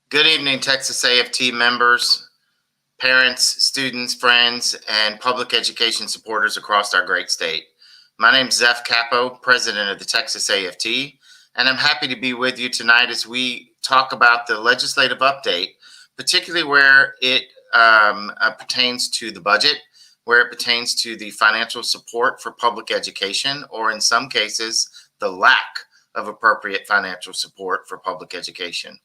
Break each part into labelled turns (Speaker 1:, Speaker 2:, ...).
Speaker 1: Good evening, Texas AFT members, parents, students, friends, and public education supporters across our great state. My name is Zeph Capo, president of the Texas AFT, and I'm happy to be with you tonight as we talk about the legislative update, particularly where it pertains to the budget, where it pertains to the financial support for public education, or in some cases, the lack of appropriate financial support for public education.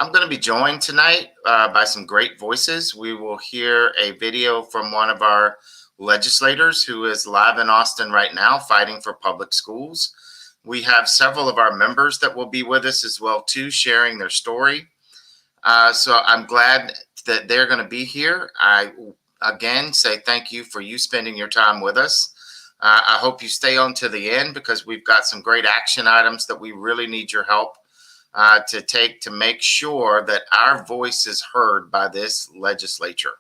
Speaker 1: I'm going to be joined tonight by some great voices. We will hear a video from one of our legislators who is live in Austin right now fighting for public schools. We have several of our members that will be with us as well too, sharing their story. So I'm glad that they're going to be here. I again say thank you for you spending your time with us. I hope you stay on to the end because we've got some great action items that we really need your help to take to make sure that our voice is heard by this legislature.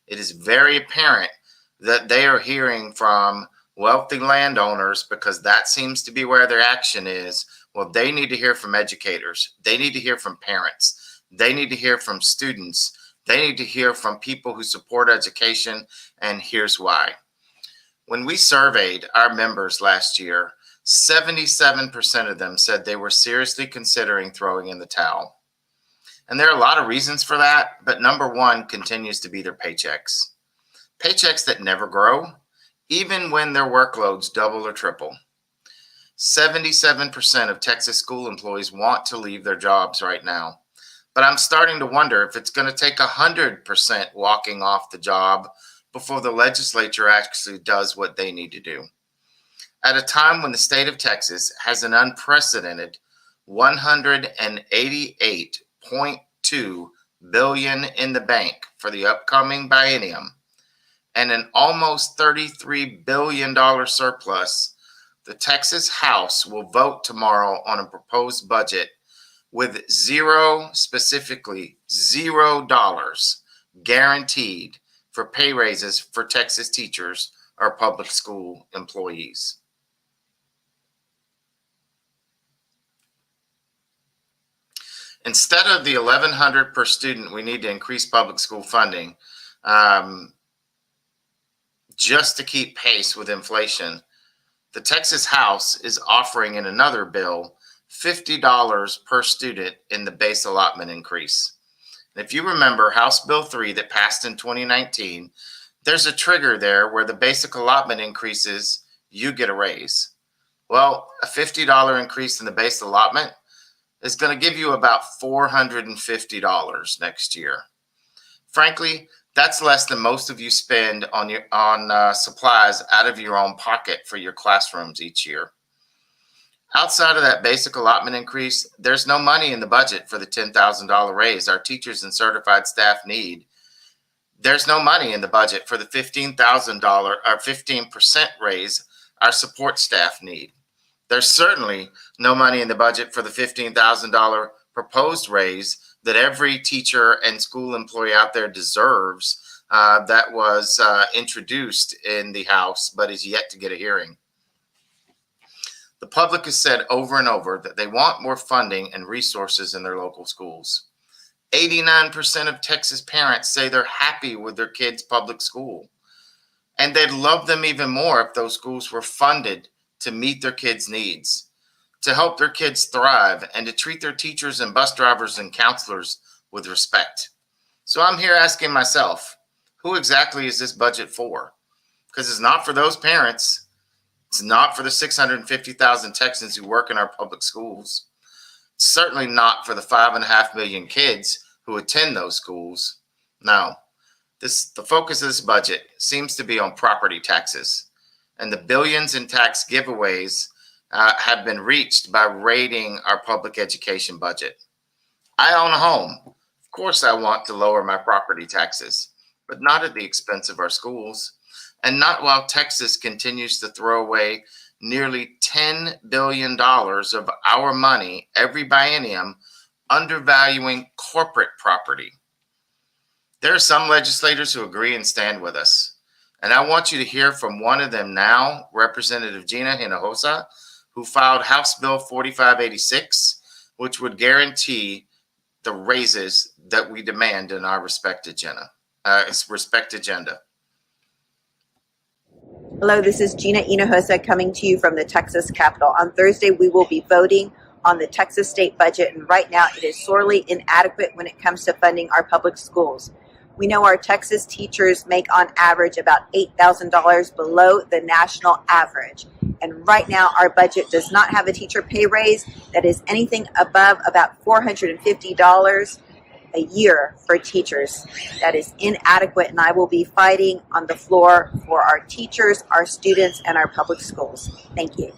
Speaker 1: It is very apparent that they are hearing from wealthy landowners because that seems to be where their action is. Well, they need to hear from educators. They need to hear from parents. They need to hear from students. They need to hear from people who support education. And here's why. When we surveyed our members last year, 77% of them said they were seriously considering throwing in the towel. And there are a lot of reasons for that, but number one continues to be their paychecks. Paychecks that never grow, even when their workloads double or triple. 77% of Texas school employees want to leave their jobs right now. But I'm starting to wonder if it's going to take 100% walking off the job before the legislature actually does what they need to do. At a time when the state of Texas has an unprecedented $188.2 billion in the bank for the upcoming biennium and an almost $33 billion surplus, the Texas House will vote tomorrow on a proposed budget with specifically $0 guaranteed for pay raises for Texas teachers or public school employees. Instead of the $1,100 per student, we need to increase public school funding just to keep pace with inflation. The Texas House is offering in another bill $50 per student in the base allotment increase. And if you remember House Bill 3 that passed in 2019, there's a trigger there where the basic allotment increases, you get a raise. Well, a $50 increase in the base allotment is going to give you about $450 next year. Frankly, that's less than most of you spend on supplies out of your own pocket for your classrooms each year. Outside of that basic allotment increase, there's no money in the budget for the $10,000 raise our teachers and certified staff need. There's no money in the budget for the $15,000 or 15% raise our support staff need. There's certainly no money in the budget for the $15,000 proposed raise that every teacher and school employee out there deserves that was introduced in the House but is yet to get a hearing. The public has said over and over that they want more funding and resources in their local schools. 89% of Texas parents say they're happy with their kids' public school. And they'd love them even more if those schools were funded to meet their kids' needs, to help their kids thrive, and to treat their teachers and bus drivers and counselors with respect. So I'm here asking myself, who exactly is this budget for? Because it's not for those parents. It's not for the 650,000 Texans who work in our public schools. It's certainly not for the 5.5 million kids who attend those schools. No, the focus of this budget seems to be on property taxes, and the billions in tax giveaways have been reached by raiding our public education budget. I own a home. Of course, I want to lower my property taxes, but not at the expense of our schools, and not while Texas continues to throw away nearly $10 billion of our money every biennium, undervaluing corporate property. There are some legislators who agree and stand with us. And I want you to hear from one of them now, Representative Gina Hinojosa, who filed House Bill 4586, which would guarantee the raises that we demand in our respect agenda.
Speaker 2: Hello, this is Gina Hinojosa coming to you from the Texas Capitol. On Thursday, we will be voting on the Texas state budget, and right now it is sorely inadequate when it comes to funding our public schools. We know our Texas teachers make on average about $8,000 below the national average. And right now our budget does not have a teacher pay raise that is anything above about $450 a year for teachers. That is inadequate, and I will be fighting on the floor for our teachers, our students, and our public schools. Thank you.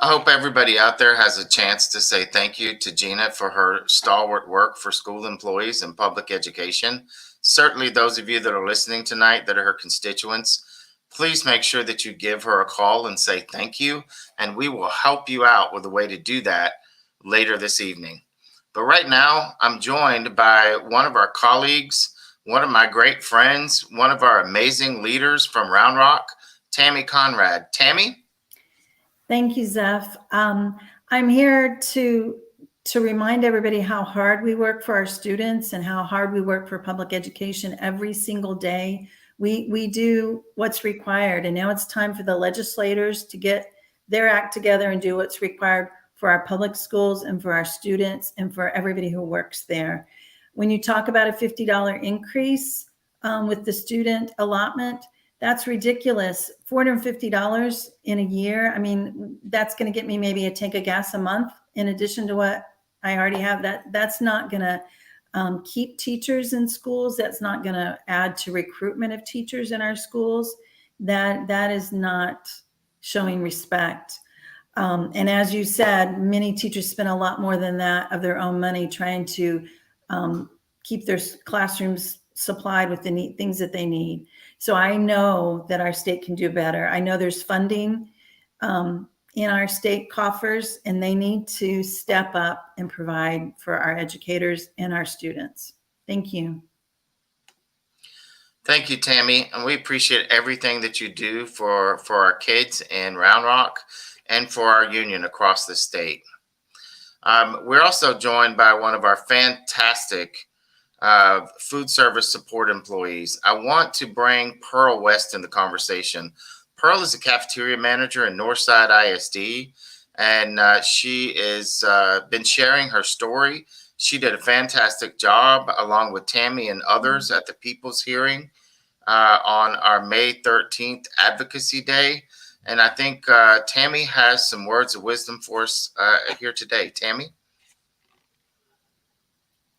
Speaker 1: I hope everybody out there has a chance to say thank you to Gina for her stalwart work for school employees and public education. Certainly those of you that are listening tonight that are her constituents, please make sure that you give her a call and say thank you, and we will help you out with a way to do that later this evening. But right now, I'm joined by one of our colleagues, one of my great friends, one of our amazing leaders from Round Rock, Tammy Conrad. Tammy?
Speaker 3: Thank you, Zeph. I'm here to remind everybody how hard we work for our students and how hard we work for public education every single day. We do what's required, and now it's time for the legislators to get their act together and do what's required for our public schools and for our students and for everybody who works there. When you talk about a $50 increase with the student allotment, that's ridiculous. $450 in a year. I mean, that's going to get me maybe a tank of gas a month in addition to what I already have. That's not going to keep teachers in schools. That's not going to add to recruitment of teachers in our schools. That is not showing respect. And as you said, many teachers spend a lot more than that of their own money trying to keep their classrooms supplied with the things that they need. So I know that our state can do better. I know there's funding in our state coffers, and they need to step up and provide for our educators and our students. Thank you.
Speaker 1: Thank you, Tammy. And we appreciate everything that you do for our kids in Round Rock and for our union across the state. We're also joined by one of our fantastic food service support employees. I want to bring Pearl West in the conversation. Pearl is a cafeteria manager in Northside ISD, and she has been sharing her story. She did a fantastic job along with Tammy and others at the People's Hearing on our May 13th Advocacy Day. And I think Tammy has some words of wisdom for us here today. Tammy?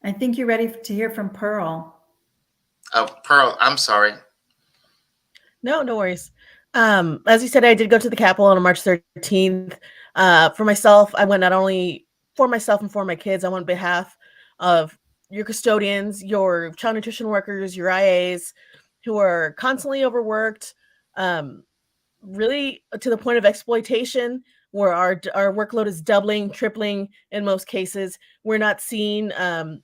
Speaker 3: I think you're ready to hear from Pearl.
Speaker 1: Oh, Pearl, I'm sorry.
Speaker 4: No worries. As you said, I did go to the Capitol on March 13th. For myself, I went not only for myself and for my kids, I went on behalf of your custodians, your child nutrition workers, your IAs, who are constantly overworked, really to the point of exploitation, where our workload is doubling, tripling in most cases. We're not seeing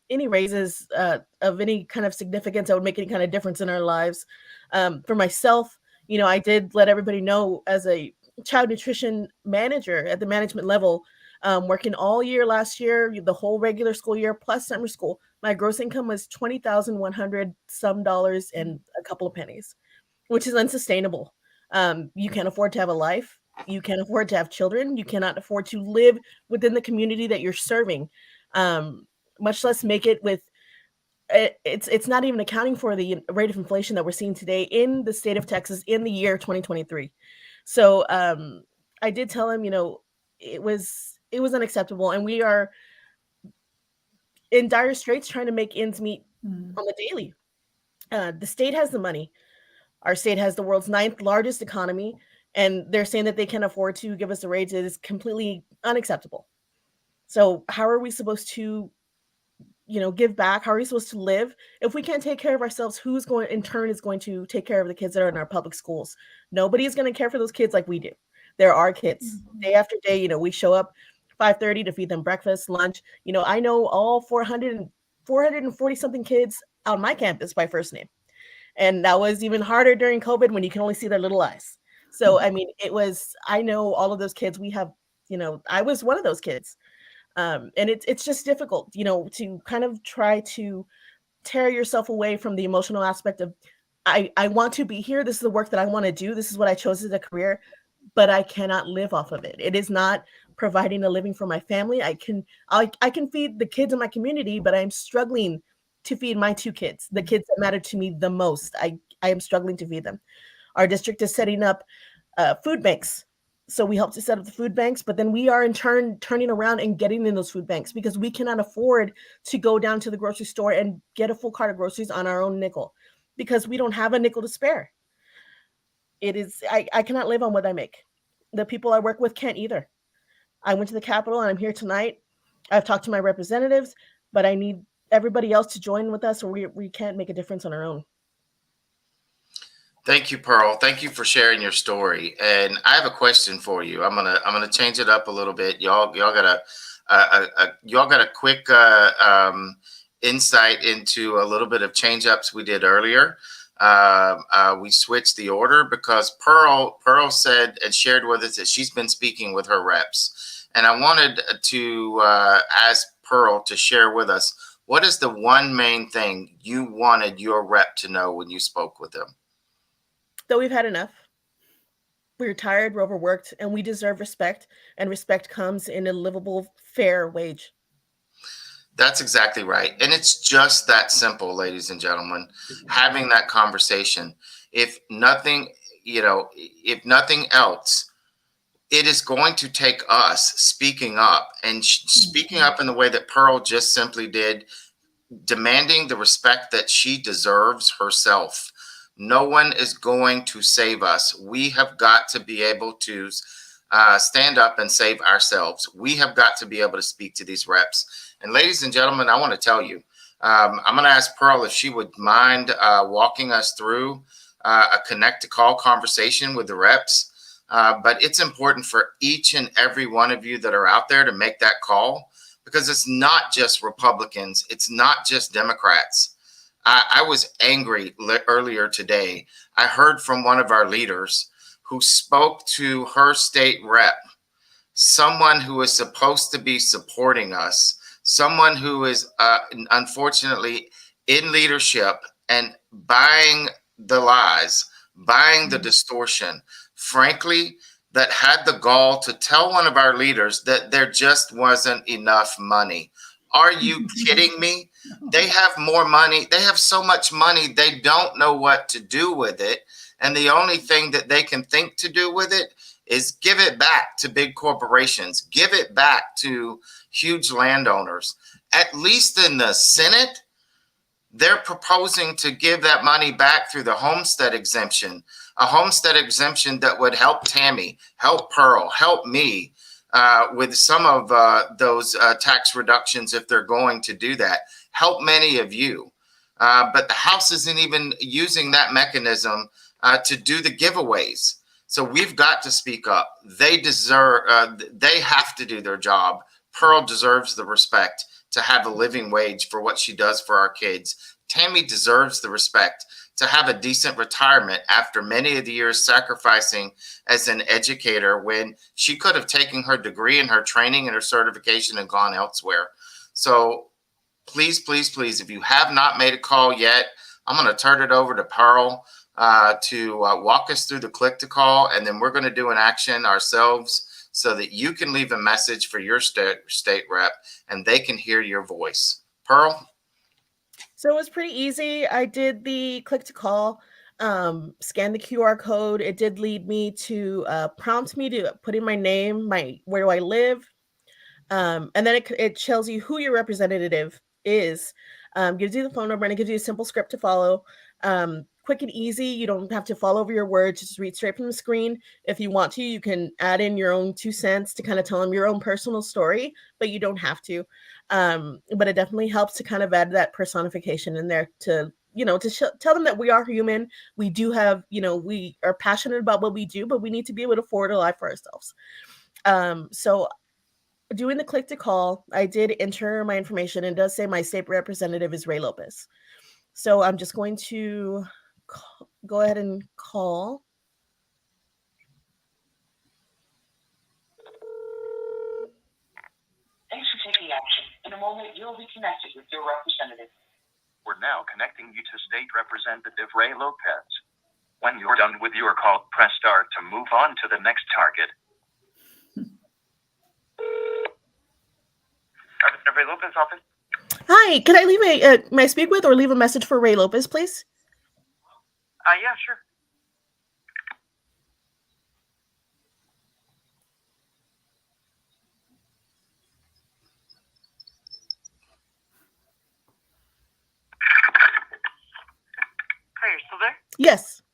Speaker 4: any raises of any kind of significance that would make any kind of difference in our lives. For myself, I did let everybody know as a child nutrition manager at the management level, working all year last year, the whole regular school year plus summer school, my gross income was $20,100 some dollars and a couple of pennies, which is unsustainable. You can't afford to have a life. You can't afford to have children. You cannot afford to live within the community that you're serving, much less make it with. It's not even accounting for the rate of inflation that we're seeing today in the state of Texas in the year 2023. So I did tell him, it was unacceptable, and we are in dire straits trying to make ends meet on the daily. The state has the money. Our state has the world's 9th largest economy, and they're saying that they can afford to give us a raise. It is completely unacceptable. So how are we supposed to, give back? How are we supposed to live if we can't take care of ourselves? Who's going to take care of the kids that are in our public schools? Nobody is going to care for those kids like we do. There are kids day after day. We show up 5:30 to feed them breakfast, lunch. I know all 440 something kids on my campus by first name. And that was even harder during COVID when you can only see their little eyes. So, I know all of those kids. We have, I was one of those kids. And it's just difficult, to kind of try to tear yourself away from the emotional aspect of, I want to be here. This is the work that I want to do. This is what I chose as a career, but I cannot live off of it. It is not providing a living for my family. I can feed the kids in my community, but I'm struggling to feed my 2 kids, the kids that matter to me the most. I am struggling to feed them. Our district is setting up food banks. So we help to set up the food banks, but then we are in turn turning around and getting in those food banks because we cannot afford to go down to the grocery store and get a full cart of groceries on our own nickel because we don't have a nickel to spare. I cannot live on what I make. The people I work with can't either. I went to the Capitol and I'm here tonight. I've talked to my representatives, but I need everybody else to join with us or we can't make a difference on our own.
Speaker 1: Thank you, Pearl. Thank you for sharing your story. And I have a question for you. I'm gonna change it up a little bit. Y'all got a quick insight into a little bit of change ups we did earlier. We switched the order because Pearl said and shared with us that she's been speaking with her reps, and I wanted to ask Pearl to share with us what is the one main thing you wanted your rep to know when you spoke with them.
Speaker 4: That we've had enough. We're tired, we're overworked, and we deserve respect. And respect comes in a livable, fair wage.
Speaker 1: That's exactly right. And it's just that simple, ladies and gentlemen, having that conversation. If nothing else, it is going to take us speaking up and speaking up in the way that Pearl just simply did, demanding the respect that she deserves herself. No one is going to save us. We have got to be able to stand up and save ourselves. We have got to be able to speak to these reps. And ladies and gentlemen, I want to tell you, I'm going to ask Pearl if she would mind walking us through a connect to call conversation with the reps. But it's important for each and every one of you that are out there to make that call because it's not just Republicans. It's not just Democrats. I was angry earlier today. I heard from one of our leaders who spoke to her state rep, someone who is supposed to be supporting us, someone who is unfortunately in leadership and buying the lies, buying the distortion, frankly, that had the gall to tell one of our leaders that there just wasn't enough money. Are you kidding me? They have more money. They have so much money, they don't know what to do with it. And the only thing that they can think to do with it is give it back to big corporations, give it back to huge landowners. At least in the Senate, they're proposing to give that money back through the homestead exemption, a homestead exemption that would help Tammy, help Pearl, help me with some of those tax reductions if they're going to do that, help many of you. But the House isn't even using that mechanism to do the giveaways. So we've got to speak up. They have to do their job. Pearl deserves the respect to have a living wage for what she does for our kids. Tammy deserves the respect to have a decent retirement after many of the years sacrificing as an educator when she could have taken her degree and her training and her certification and gone elsewhere. So please, please, please, if you have not made a call yet, I'm going to turn it over to Pearl to walk us through the click to call, and then we're going to do an action ourselves so that you can leave a message for your state rep and they can hear your voice. Pearl?
Speaker 4: So it was pretty easy. I did the click to call, scan the QR code. It did lead me to prompt me to put in my name, where do I live, and then it tells you who your representative is, gives you the phone number, and it gives you a simple script to follow. Quick and easy. You don't have to fall over your words. Just read straight from the screen. If you want to, you can add in your own 2 cents to kind of tell them your own personal story, but you don't have to. But it definitely helps to kind of add that personification in there to tell them that we are human. We do have, we are passionate about what we do, but we need to be able to afford a life for ourselves. So doing the click to call, I did enter my information, and it does say my state representative is Ray Lopez. So I'm just going to go ahead and call.
Speaker 5: Thanks for taking a moment, you will be connected with your representative.
Speaker 6: We're now connecting you to State Representative Ray Lopez. When you're done with your call, press star to move on to the next target. Representative Ray Lopez, office.
Speaker 4: Hi, can I leave may I speak with or leave a message for Ray Lopez, please?
Speaker 6: Yeah, sure. Hey, you're still there?
Speaker 4: Yes.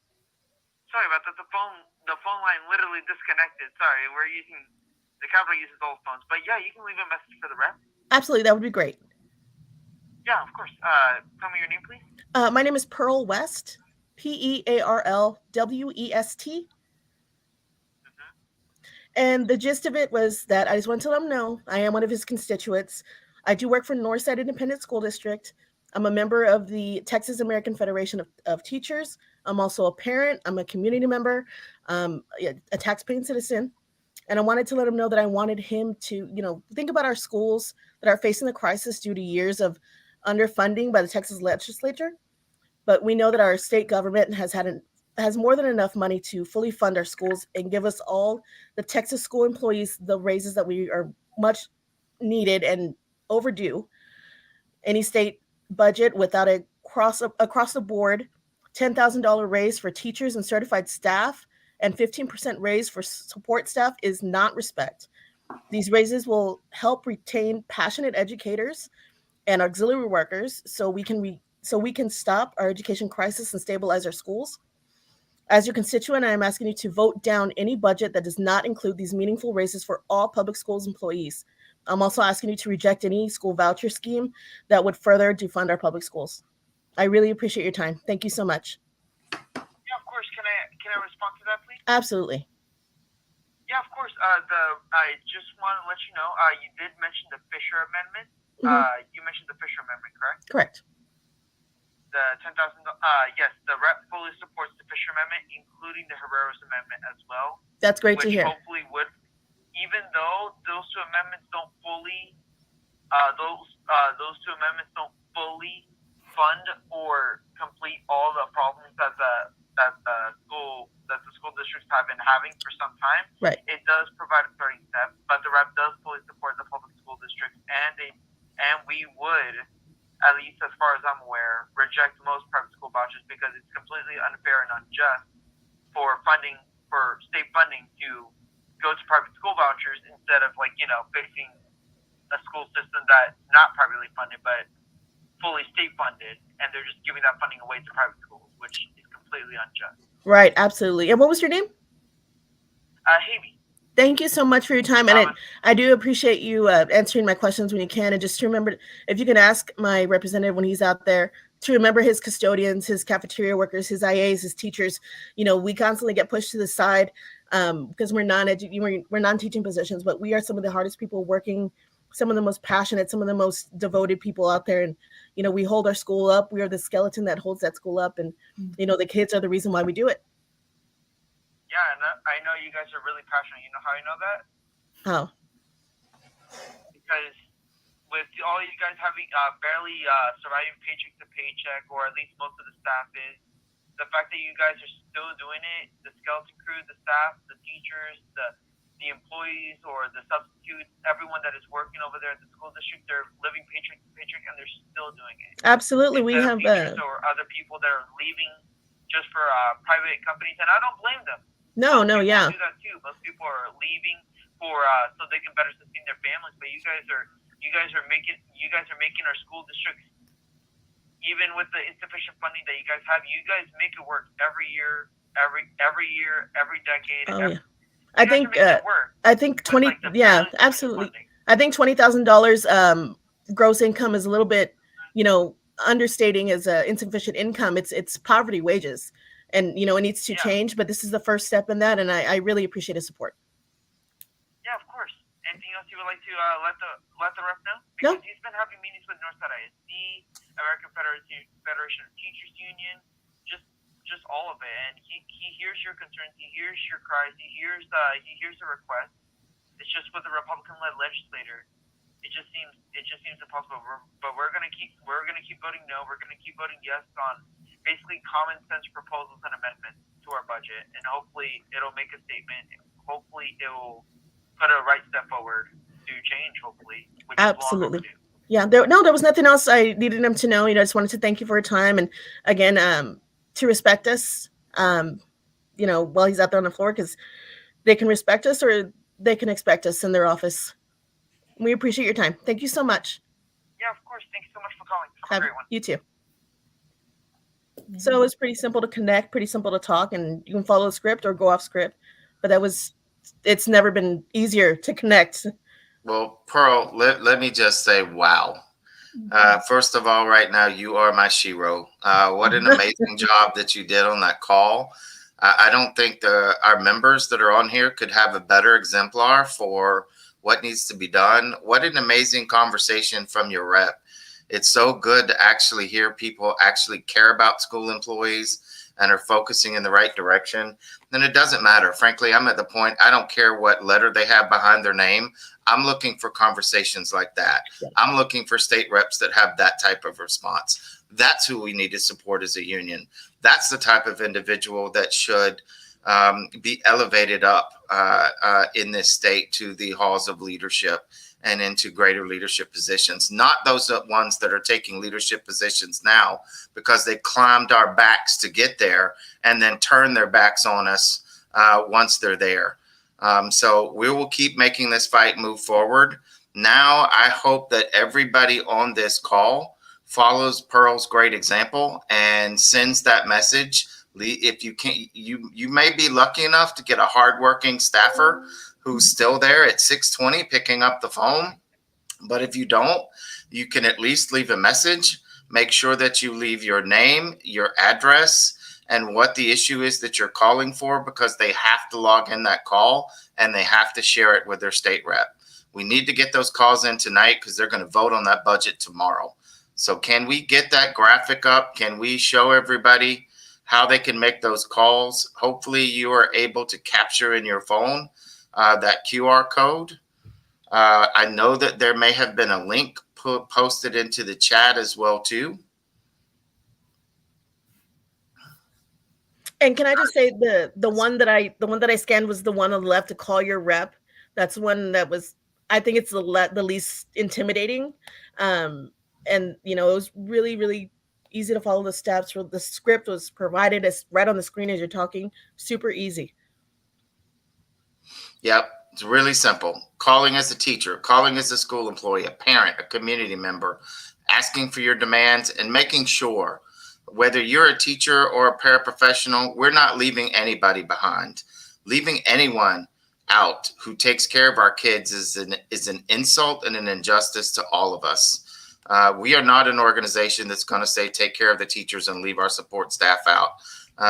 Speaker 6: Sorry about that. The phone line literally disconnected. Sorry, the Capitol uses old phones. But yeah, you can leave a message for the rep.
Speaker 4: Absolutely, that would be great.
Speaker 6: Yeah, of course. Tell me your name, please.
Speaker 4: My name is Pearl West, PearlWest. And the gist of it was that I just wanted to let him know I am one of his constituents. I do work for Northside Independent School District. I'm a member of the Texas American Federation of Teachers. I'm also a parent. I'm a community member, a taxpaying citizen. And I wanted to let him know that I wanted him to, think about our schools that are facing the crisis due to years of underfunding by the Texas Legislature. But we know that our state government has more than enough money to fully fund our schools and give us all the Texas school employees the raises that we are much needed and overdue. Any state budget without across the board $10,000 raise for teachers and certified staff and 15% raise for support staff is not respect. These raises will help retain passionate educators and auxiliary workers so we can stop our education crisis and stabilize our schools. As your constituent, I am asking you to vote down any budget that does not include these meaningful raises for all public schools employees. I'm also asking you to reject any school voucher scheme that would further defund our public schools. I really appreciate your time. Thank you so much.
Speaker 6: Yeah, of course. Can I respond to that, please?
Speaker 4: Absolutely.
Speaker 6: Yeah, of course. I just want to let you know, you did mention the Fisher Amendment. You mentioned the Fisher Amendment, correct?
Speaker 4: Correct.
Speaker 6: The $10,000. Yes, the rep fully supports the Fisher Amendment, including the Herreros Amendment as well.
Speaker 4: That's great to hear.
Speaker 6: Which hopefully would, even though those two amendments don't fully, those two amendments don't fully fund or complete all the problems that the school districts have been having for some time.
Speaker 4: Right.
Speaker 6: It does provide a starting step, but the rep does fully support the public school districts, and we would, at least as far as I'm aware, reject most private school vouchers because it's completely unfair and unjust for state funding to go to private school vouchers instead of fixing a school system that's not privately funded but fully state funded, and they're just giving that funding away to private schools, which is completely unjust.
Speaker 4: Right, absolutely. And what was your name?
Speaker 6: Havey.
Speaker 4: Thank you so much for your time. And I do appreciate you answering my questions when you can. And just to remember, if you can ask my representative when he's out there to remember his custodians, his cafeteria workers, his IAs, his teachers. We constantly get pushed to the side because we're non-teaching positions, but we are some of the hardest people working, some of the most passionate, some of the most devoted people out there. And, we hold our school up. We are the skeleton that holds that school up. And, the kids are the reason why we do it.
Speaker 6: Yeah, and I know you guys are really passionate. You know how I know that?
Speaker 4: How?
Speaker 6: Because with all you guys having barely surviving paycheck to paycheck, or at least most of the staff is, the fact that you guys are still doing it, the skeleton crew, the staff, the teachers, the employees or the substitutes, everyone that is working over there at the school district, they're living paycheck to paycheck and they're still doing it.
Speaker 4: Absolutely. We have
Speaker 6: teachers or other people that are leaving just for private companies, and I don't blame them.
Speaker 4: No, yeah.
Speaker 6: Do that too. Most people are leaving for so they can better sustain their families. But you guys are making our school districts, even with the insufficient funding that you guys have, you guys make it work every year, every decade.
Speaker 4: Oh, yeah. I think 20. Yeah, absolutely. I think $20,000 gross income is a little bit, understating as insufficient income. It's poverty wages. And, it needs to change, but this is the first step in that. And I really appreciate his support.
Speaker 6: Yeah, of course. Anything else you would like to let the rep know? Because he's been having meetings with Northside ISD, American Federation of Teachers Union, just all of it. And he hears your concerns, he hears your cries, he hears the request. It's just with the Republican-led legislator, it just seems impossible. But we're gonna keep voting no. We're gonna keep voting yes on basically common sense proposals and amendments to our budget, and hopefully it'll make a statement. Hopefully it will put a right step forward to change. Hopefully, which
Speaker 4: Absolutely.
Speaker 6: is long overdue.
Speaker 4: Yeah, there was nothing else I needed him to know. I just wanted to thank you for your time, and again, to respect us, while he's out there on the floor, because they can respect us or they can expect us in their office. We appreciate your time. Thank you so much.
Speaker 6: Yeah, of course. Thank you so much for calling. Have a great one.
Speaker 4: You too. So it's pretty simple to connect, pretty simple to talk, and you can follow the script or go off script. But it's never been easier to connect.
Speaker 1: Well, Pearl, let me just say, wow. First of all, right now, you are my shero. What an amazing job that you did on that call. I don't think our members that are on here could have a better exemplar for what needs to be done. What an amazing conversation from your rep. It's so good to actually hear people actually care about school employees and are focusing in the right direction. Then it doesn't matter. Frankly, I'm at the point, I don't care what letter they have behind their name. I'm looking for conversations like that. I'm looking for state reps that have that type of response. That's who we need to support as a union. That's the type of individual that should be elevated up in this state to the halls of leadership and into greater leadership positions, not those ones that are taking leadership positions now because they climbed our backs to get there and then turn their backs on us once they're there. So we will keep making this fight move forward. Now, I hope that everybody on this call follows Pearl's great example and sends that message. If you can't, you may be lucky enough to get a hardworking staffer who's still there at 6:20 picking up the phone. But if you don't, you can at least leave a message. Make sure that you leave your name, your address, and what the issue is that you're calling for, because they have to log in that call and they have to share it with their state rep. We need to get those calls in tonight because they're going to vote on that budget tomorrow. So can we get that graphic up? Can we show everybody how they can make those calls? Hopefully you are able to capture in your phone that QR code. I know that there may have been a link posted into the chat as well too.
Speaker 4: And can I just say the one that I scanned was the one on the left to call your rep. That's one that was, I think it's the least intimidating. And it was really, really easy to follow the steps. The script was provided as right on the screen as you're talking. Super easy.
Speaker 1: Yep. It's really simple. Calling as a teacher, calling as a school employee, a parent, a community member, asking for your demands and making sure whether you're a teacher or a paraprofessional, we're not leaving anybody behind. Leaving anyone out who takes care of our kids is an insult and an injustice to all of us. We are not an organization that's going to say take care of the teachers and leave our support staff out.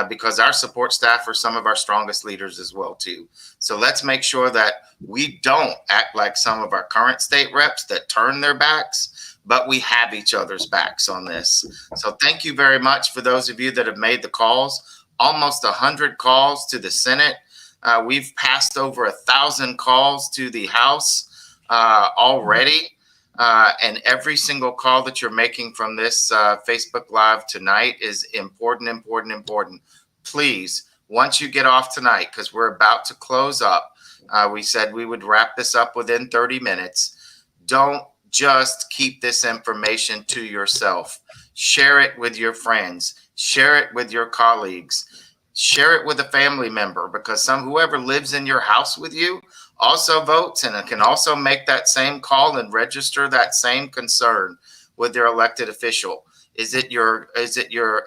Speaker 1: Because our support staff are some of our strongest leaders as well too. So let's make sure that we don't act like some of our current state reps that turn their backs, but we have each other's backs on this. So thank you very much for those of you that have made the calls. Almost 100 calls to the Senate. We've passed over 1,000 calls to the House already. And every single call that you're making from this Facebook Live tonight is important, important, important. Please, once you get off tonight, because we're about to close up, we said we would wrap this up within 30 minutes. Don't just keep this information to yourself. Share it with your friends. Share it with your colleagues. Share it with a family member, because whoever lives in your house with you also votes and can also make that same call and register that same concern with their elected official. Is it your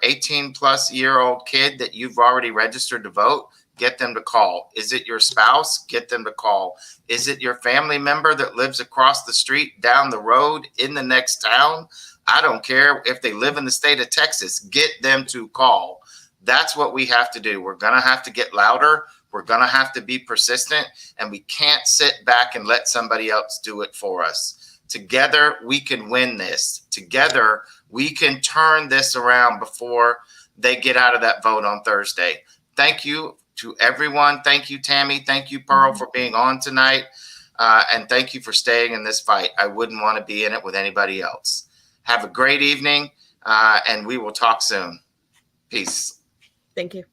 Speaker 1: 18 plus year old kid that you've already registered to vote? Get them to call. Is it your spouse? Get them to call. Is it your family member that lives across the street, down the road, in the next town? I don't care if they live in the state of Texas. Get them to call. That's what we have to do. We're going to have to get louder. We're going to have to be persistent, and we can't sit back and let somebody else do it for us. Together, we can win this. Together, we can turn this around before they get out of that vote on Thursday. Thank you to everyone. Thank you, Tammy. Thank you, Pearl, for being on tonight. And thank you for staying in this fight. I wouldn't want to be in it with anybody else. Have a great evening, and we will talk soon. Peace.
Speaker 4: Thank you.